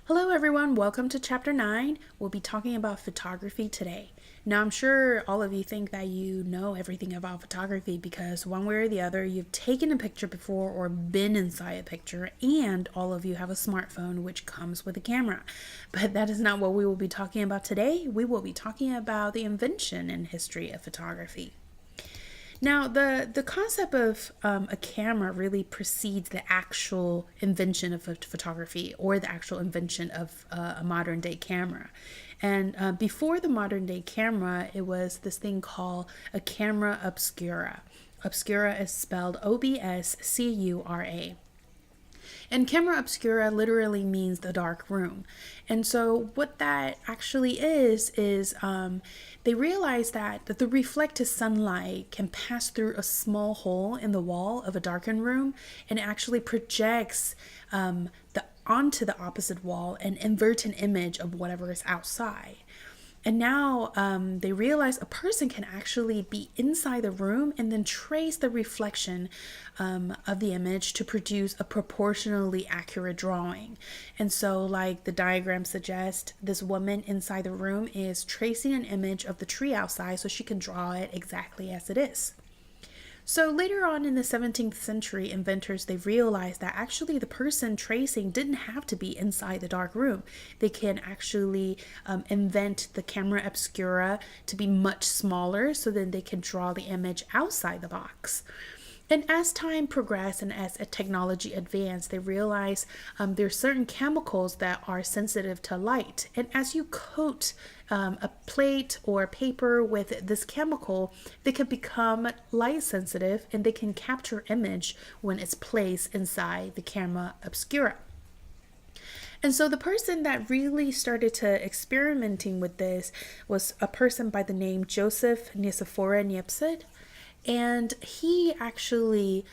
Hello everyone, welcome to chapter 9. We'll be talking about photography today. Now I'm sure all of you think that you know everything about photography because one way or the other you've taken a picture before or been inside a picture, and all of you have a smartphone which comes with a camera. But that is not what we will be talking about today. We will be talking about the invention and history of photography. Now, the concept of a camera really precedes the actual invention of photography or the actual invention of a modern day camera. And before the modern day camera, it was this thing called a camera obscura. Obscura is spelled Obscura. And camera obscura literally means the dark room. And so what that actually is they realized that the reflected sunlight can pass through a small hole in the wall of a darkened room, and it actually projects onto the opposite wall and invert an image of whatever is outside. And now they realize a person can actually be inside the room and then trace the reflection of the image to produce a proportionally accurate drawing. And so, like the diagram suggests, this woman inside the room is tracing an image of the tree outside so she can draw it exactly as it is. So later on in the 17th century, inventors, they realized that actually the person tracing didn't have to be inside the dark room. They can actually invent the camera obscura to be much smaller so then they can draw the image outside the box. And as time progressed and as technology advanced, they realized there are certain chemicals that are sensitive to light. And as you coat a plate or paper with this chemical, they can become light sensitive and they can capture image when it's placed inside the camera obscura. And so the person that really started to experimenting with this was a person by the name Joseph Nicephore Niepce. And he actually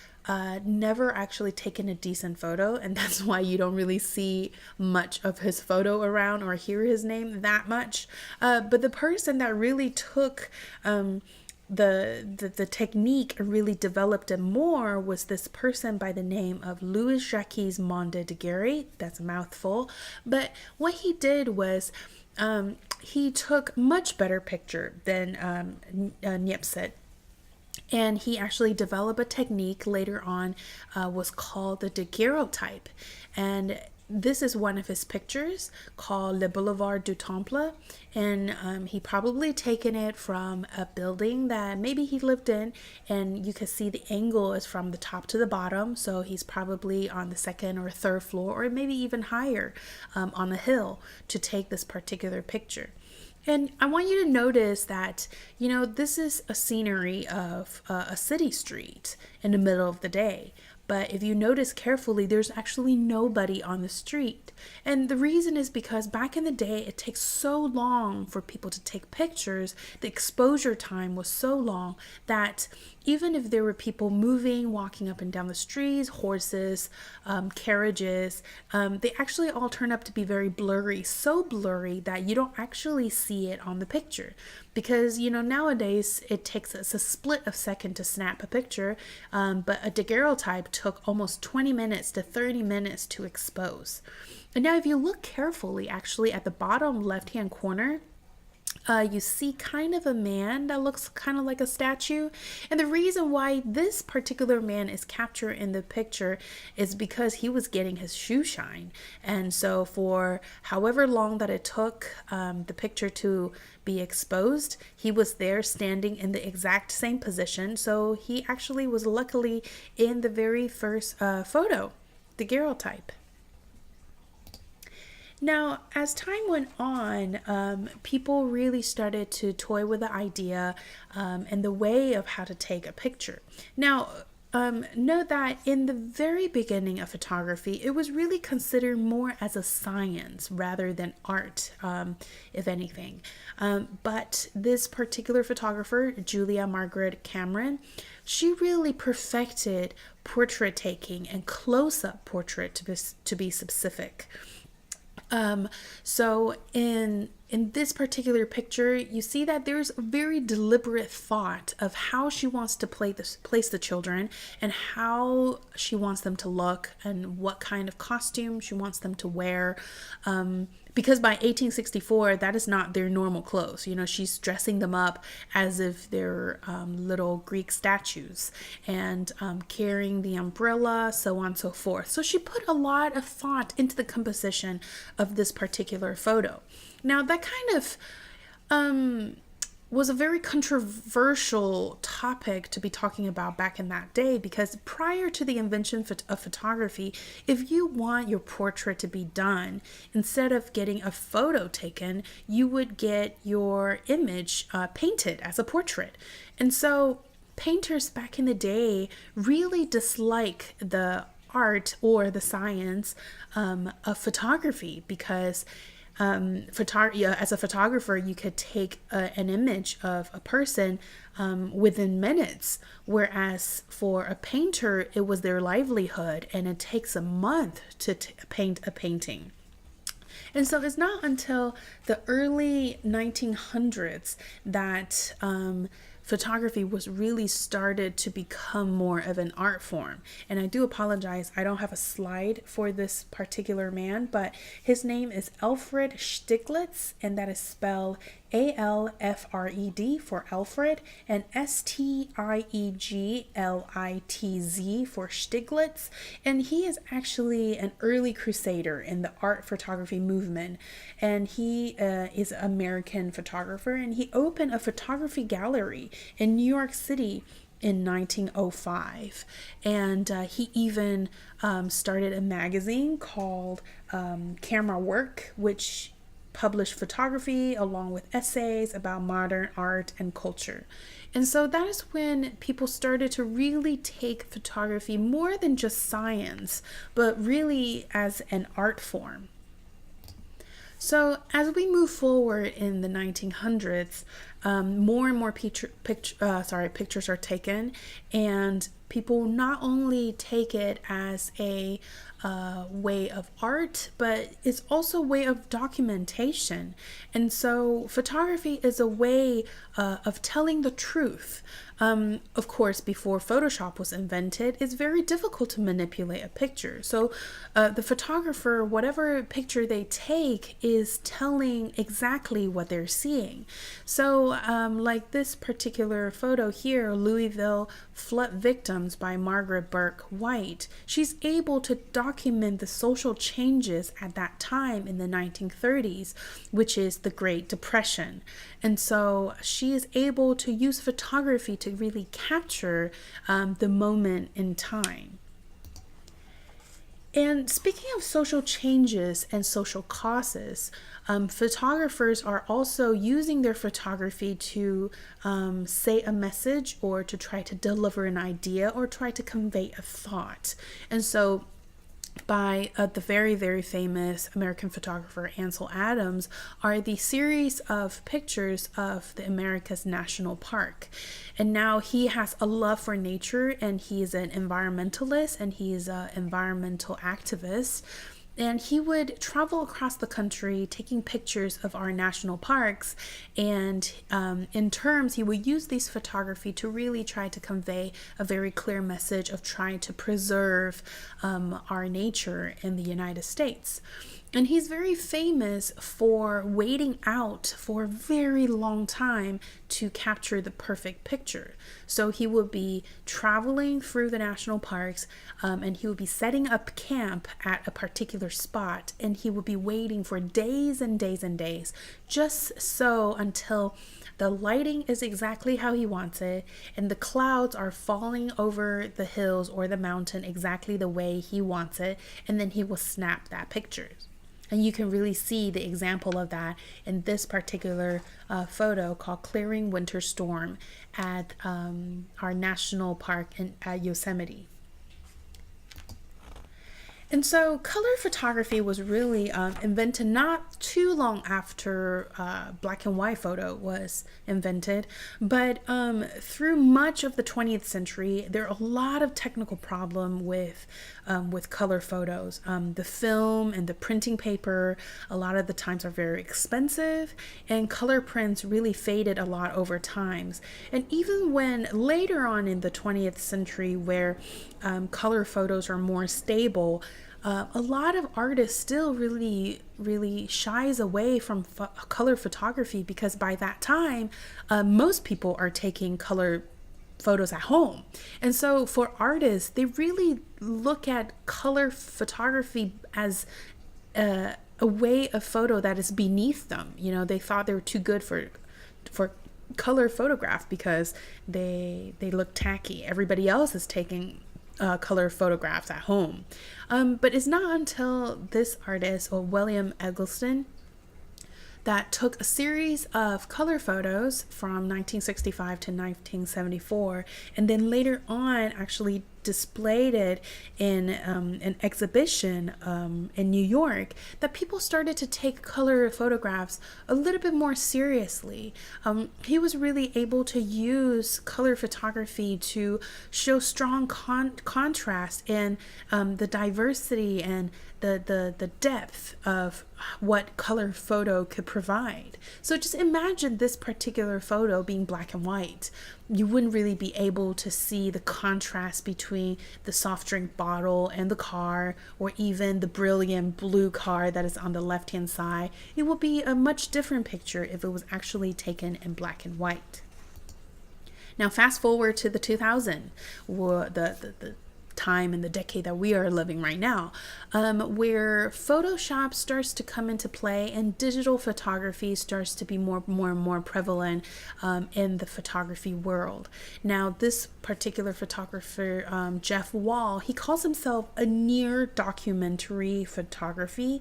never actually taken a decent photo, and that's why you don't really see much of his photo around or hear his name that much. But the person that really took the technique and really developed it more was this person by the name of Louis Jacques Monde Daguerre. That's a mouthful. But what he did was he took much better picture than Niepce. And he actually developed a technique later on, was called the daguerreotype. And this is one of his pictures called Le Boulevard du Temple. And he probably taken it from a building that maybe he lived in. And you can see the angle is from the top to the bottom. So he's probably on the second or third floor or maybe even higher on the hill to take this particular picture. And I want you to notice that, this is a scenery of a city street in the middle of the day. But if you notice carefully, there's actually nobody on the street. And the reason is because back in the day, it takes so long for people to take pictures. The exposure time was so long that even if there were people moving, walking up and down the streets, horses, carriages, they actually all turn up to be very blurry, so blurry that you don't actually see it on the picture. Because, nowadays it takes us a split of a second to snap a picture, but a daguerreotype took almost 20 minutes to 30 minutes to expose. And now if you look carefully, actually at the bottom left-hand corner, you see kind of a man that looks kind of like a statue. And the reason why this particular man is captured in the picture is because he was getting his shoe shine. And so for however long that it took the picture to be exposed, he was there standing in the exact same position. So he actually was luckily in the very first photo, the daguerreotype. Now, as time went on, people really started to toy with the idea and the way of how to take a picture. Now, note that in the very beginning of photography, it was really considered more as a science rather than art, if anything. But this particular photographer, Julia Margaret Cameron, she really perfected portrait taking and close-up portrait to be specific. So in in this particular picture, you see that there's a very deliberate thought of how she wants to place the children and how she wants them to look and what kind of costume she wants them to wear. Because by 1864, that is not their normal clothes. You know, she's dressing them up as if they're little Greek statues and carrying the umbrella, so on and so forth. So she put a lot of thought into the composition of this particular photo. Now, that kind of was a very controversial topic to be talking about back in that day, because prior to the invention of photography, if you want your portrait to be done, instead of getting a photo taken, you would get your image painted as a portrait. And so painters back in the day really dislike the art or the science of photography, because as a photographer, you could take an image of a person within minutes, whereas for a painter, it was their livelihood, and it takes a month to paint a painting. And so it's not until the early 1900s that photography was really started to become more of an art form. And I do apologize, I don't have a slide for this particular man, but his name is Alfred Stieglitz, and that is spelled Alfred for Alfred, and Stieglitz for Stieglitz. And he is actually an early crusader in the art photography movement. And he is an American photographer, and he opened a photography gallery in New York City in 1905. And he even started a magazine called Camera Work, which published photography along with essays about modern art and culture. And so that is when people started to really take photography more than just science, but really as an art form. So as we move forward in the 1900s, more and more pictures are taken, and people not only take it as a way of art, but it's also a way of documentation. And so photography is a way of telling the truth. Of course, before Photoshop was invented, it's very difficult to manipulate a picture. So the photographer, whatever picture they take, is telling exactly what they're seeing. So like this particular photo here, Louisville Flood Victims by Margaret Burke White, she's able to document the social changes at that time in the 1930s, which is the Great Depression. And so she is able to use photography to really capture the moment in time. And speaking of social changes and social causes, photographers are also using their photography to say a message, or to try to deliver an idea, or try to convey a thought. And so by the very, very famous American photographer Ansel Adams are the series of pictures of the America's National Park. And now he has a love for nature, and he is an environmentalist, and he is an environmental activist. And he would travel across the country taking pictures of our national parks. And in terms, he would use these photography to really try to convey a very clear message of trying to preserve our nature in the United States. And he's very famous for waiting out for a very long time to capture the perfect picture. So he would be traveling through the national parks, and he would be setting up camp at a particular spot, and he would be waiting for days and days and days, just so until the lighting is exactly how he wants it, and the clouds are falling over the hills or the mountain exactly the way he wants it, and then he will snap that picture. And you can really see the example of that in this particular photo called Clearing Winter Storm at our national park at Yosemite. And so color photography was really invented not too long after black and white photo was invented, but through much of the 20th century, there are a lot of technical problem with color photos. The film and the printing paper a lot of the times are very expensive, and color prints really faded a lot over times. And even when later on in the 20th century, where color photos are more stable, a lot of artists still really shies away from color photography, because by that time, most people are taking color photos at home. And so for artists, they really look at color photography as a way of photo that is beneath them. You know, they thought they were too good for color photograph because they look tacky. Everybody else is taking color photographs at home. But it's not until this artist, or William Eggleston, that took a series of color photos from 1965 to 1974, and then later on actually displayed it in an exhibition in New York, that people started to take color photographs a little bit more seriously. He was really able to use color photography to show strong contrast and the diversity and the depth of what color photo could provide. So just imagine this particular photo being black and white. You wouldn't really be able to see the contrast between the soft drink bottle and the car, or even the brilliant blue car that is on the left hand side. It would be a much different picture if it was actually taken in black and white. Now fast forward to the 2000, the time in the decade that we are living right now, where Photoshop starts to come into play and digital photography starts to be more and more prevalent in the photography world. Now, this particular photographer, Jeff Wall, he calls himself a near documentary photographer,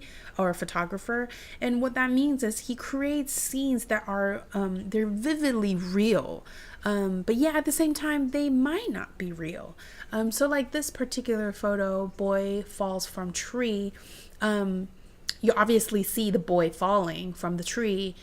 and what that means is he creates scenes that are they're vividly real. But yeah, at the same time, they might not be real. So like this particular photo, boy falls from tree. You obviously see the boy falling from the tree.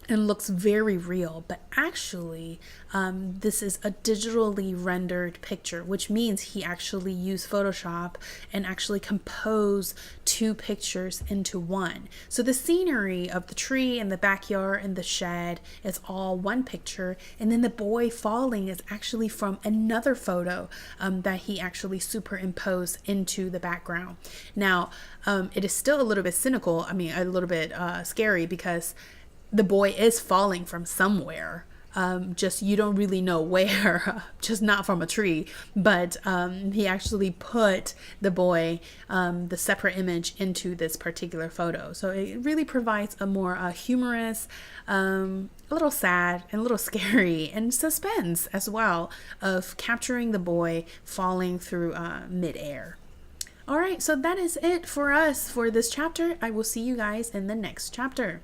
And looks very real, but actually this is a digitally rendered picture, which means he actually used Photoshop and actually composed two pictures into one. So the scenery of the tree and the backyard and the shed is all one picture, and then the boy falling is actually from another photo that he actually superimposed into the background. Now it is still a little bit cynical, a little bit scary, because the boy is falling from somewhere. Just you don't really know where, just not from a tree, but he actually put the boy, the separate image, into this particular photo. So it really provides a more humorous, a little sad and a little scary and suspense as well of capturing the boy falling through midair. All right, so that is it for us for this chapter. I will see you guys in the next chapter.